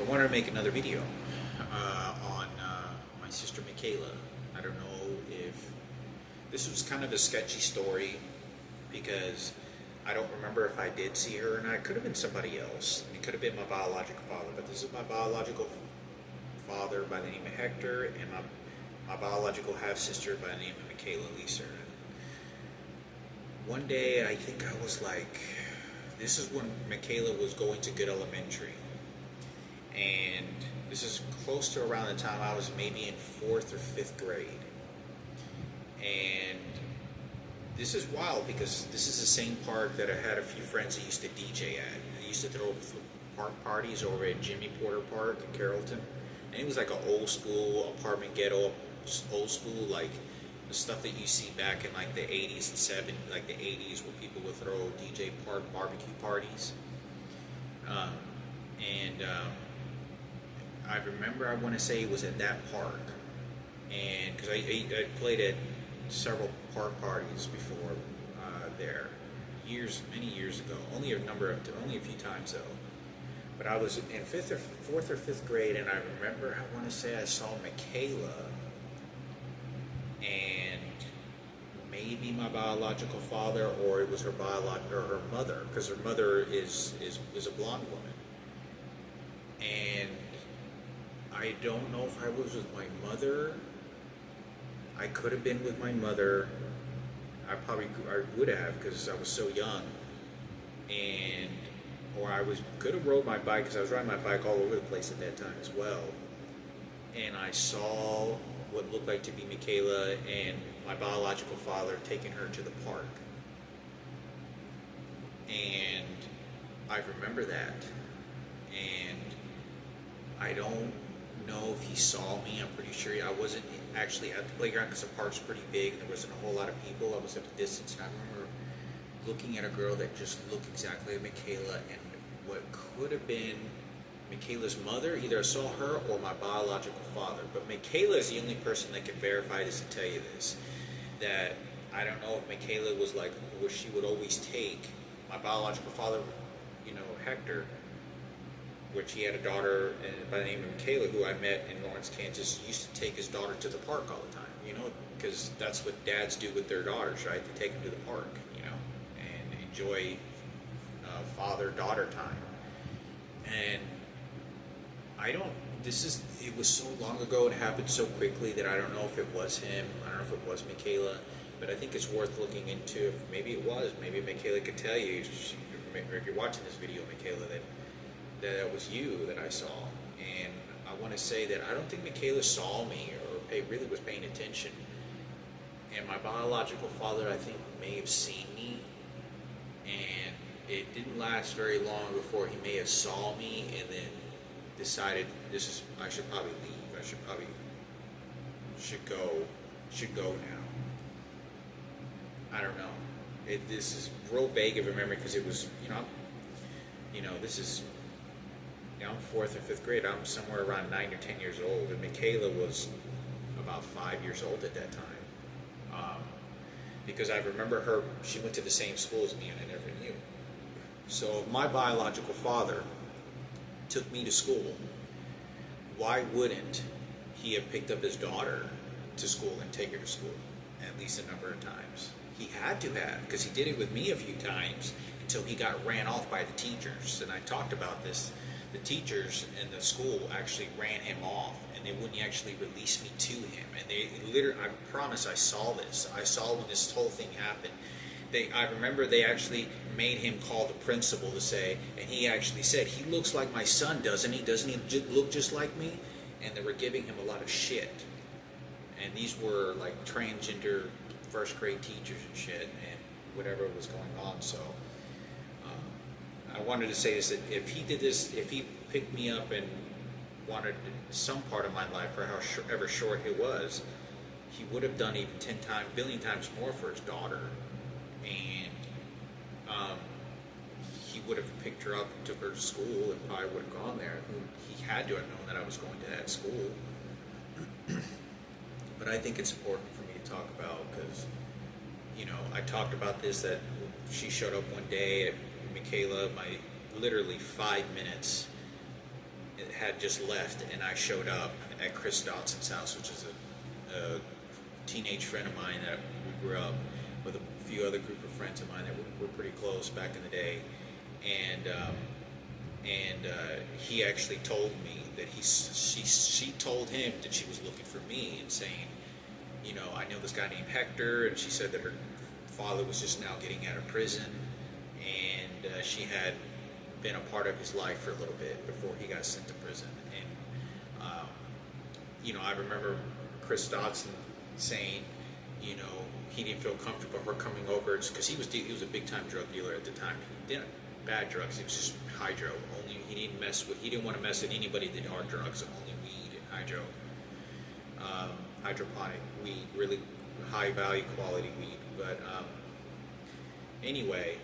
I wanted to make another video on my sister Mikayla. I don't know if this was kind of a sketchy story because I don't remember if I did see her or not. It could have been somebody else. It could have been my biological father, but this is my biological father by the name of Hector and my biological half-sister by the name of Mikayla Lisher. One day, I think I was like, this is when Mikayla was going to good elementary. And this is close to around the time I was maybe in 4th or 5th grade. And this is wild because this is the same park that I had a few friends that used to DJ at. They used to throw park parties over at Jimmy Porter Park in Carrollton. And it was like an old school apartment ghetto, old school, like the stuff that you see back in like the 80s and 70s, like the 80s where people would throw DJ park barbecue parties. I remember, I want to say it was at that park, and because I played at several park parties before there, many years ago. Only a few times though. But I was in 4th or 5th grade, and I remember, I want to say I saw Mikayla and maybe my biological father, or it was her her mother, because her mother is a blonde woman. And I don't know if I was with my mother. I could have been with my mother. I would have, because I was so young. Or I could have rode my bike, because I was riding my bike all over the place at that time as well. And I saw what looked like to be Mikayla and my biological father taking her to the park. And I remember that. And I don't know if he saw me. I'm pretty sure I wasn't actually at the playground because the park's pretty big and there wasn't a whole lot of people. I was at a distance, and I remember looking at a girl that just looked exactly like Mikayla, and what could have been Mikayla's mother. Either I saw her or my biological father. But Mikayla is the only person that can verify this and tell you this. That I don't know if Mikayla was like where she would always take my biological father, Hector, which he had a daughter by the name of Mikayla, who I met in Lawrence, Kansas, used to take his daughter to the park all the time, because that's what dads do with their daughters, right? They take them to the park, and enjoy father-daughter time. And it was so long ago, it happened so quickly that I don't know if it was him, I don't know if it was Mikayla, but I think it's worth looking into. Maybe it was, maybe Mikayla could tell you, if you're watching this video, Mikayla, that was you that I saw. And I want to say that I don't think Mikayla saw me or really was paying attention. And my biological father, I think, may have seen me, and it didn't last very long before he may have saw me and then decided I should probably leave. Should go now. I don't know. This is real vague of a memory because it was, this is, I'm 4th or 5th grade. I'm somewhere around 9 or 10 years old, and Mikayla was about 5 years old at that time. Because I remember she went to the same school as me, and I never knew. So if my biological father took me to school, why wouldn't he have picked up his daughter to school and take her to school at least a number of times? He had to have, because he did it with me a few times until he got ran off by the teachers. And I talked about this. The teachers in the school actually ran him off, and they wouldn't actually release me to him. And they literally, I promise, I saw this. I saw when this whole thing happened. I remember they actually made him call the principal to say, and he actually said, "He looks like my son, doesn't he? Doesn't he look just like me?" And they were giving him a lot of shit. And these were like transgender 1st grade teachers and shit, and whatever was going on. So I wanted to say this, that if he did this, if he picked me up and wanted some part of my life, for however short it was, he would have done even 10 times, billion times more for his daughter. And he would have picked her up and took her to school and probably would have gone there. He had to have known that I was going to that school. But I think it's important for me to talk about because, I talked about this, that she showed up one day at Mikayla, literally 5 minutes had just left, and I showed up at Chris Dotson's house, which is a teenage friend of mine that we grew up with, a few other group of friends of mine that were pretty close back in the day, and he actually told me that she told him that she was looking for me and saying, you know, I know this guy named Hector, and she said that her father was just now getting out of prison, and she had been a part of his life for a little bit before he got sent to prison. And you know, I remember Chris Dotson saying, you know, he didn't feel comfortable her coming over because he was a big time drug dealer at the time. He didn't bad drugs. He was just hydro. Only he didn't want to mess with anybody that did hard drugs. Only weed and hydroponic weed, really high value quality weed. But anyway,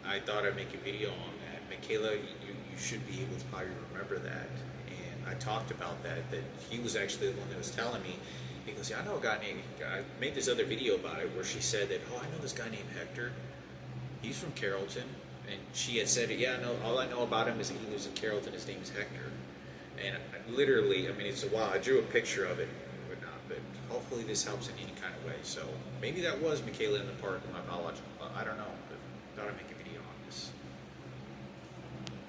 I thought I'd make a video on that. Mikayla, you should be able to probably remember that. And I talked about that he was actually the one that was telling me. He goes, yeah, I know a guy named, I made this other video about it where she said that, oh, I know this guy named Hector. He's from Carrollton. And she had said, yeah, no, all I know about him is that he lives in Carrollton. His name is Hector. And literally, I mean, it's a while. I drew a picture of it and whatnot, but hopefully this helps in any kind of way. So maybe that was Mikayla in the park, my biological, I don't know, but I thought I'd make a